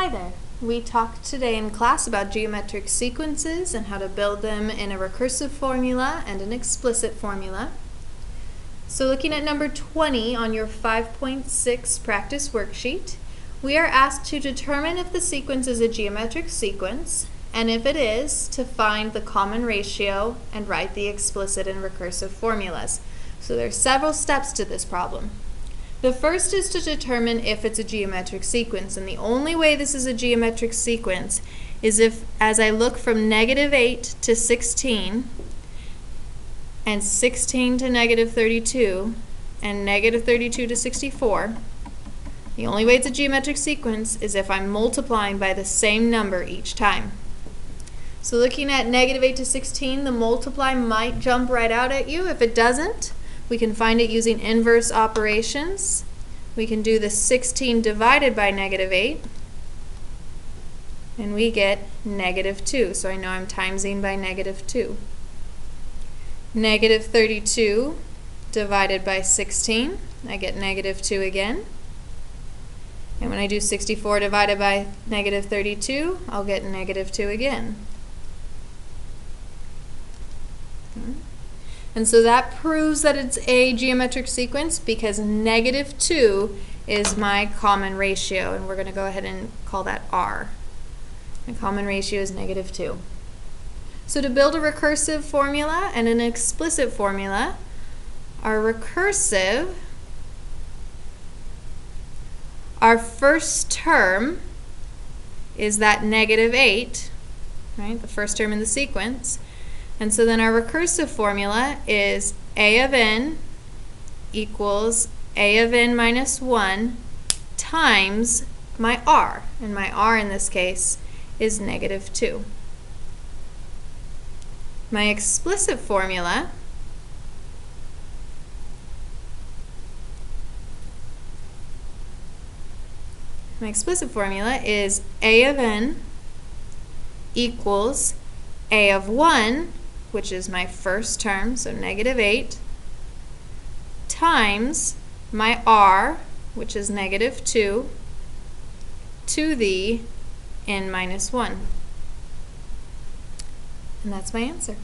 Hi there. We talked today in class about geometric sequences and how to build them in a recursive formula and an explicit formula. So looking at number 20 on your 5.6 practice worksheet, we are asked to determine if the sequence is a geometric sequence, and if it is, to find the common ratio and write the explicit and recursive formulas. So there are several steps to this problem. The first is to determine if it's a geometric sequence, and the only way this is a geometric sequence is if, as I look from -8 to 16, and 16 to -32, and -32 to 64, the only way it's a geometric sequence is if I'm multiplying by the same number each time. So looking at -8 to 16, the multiply might jump right out at you. If it doesn't, we can find it using inverse operations. We can do the 16 divided by -8, and we get -2. So I know I'm timesing by -2. -32 divided by 16, I get -2 again. And when I do 64 divided by -32, I'll get -2 again. And so that proves that it's a geometric sequence because -2 is my common ratio, and we're going to go ahead and call that R. My common ratio is -2. So to build a recursive formula and an explicit formula, our recursive, our first term is that -8, right? The first term in the sequence. And so then our recursive formula is A of n equals A of n minus 1 times my R. And my R in this case is -2. My explicit formula is A of n equals A of 1, which is my first term, so -8, times my R, which is -2, to the n minus 1. And that's my answer.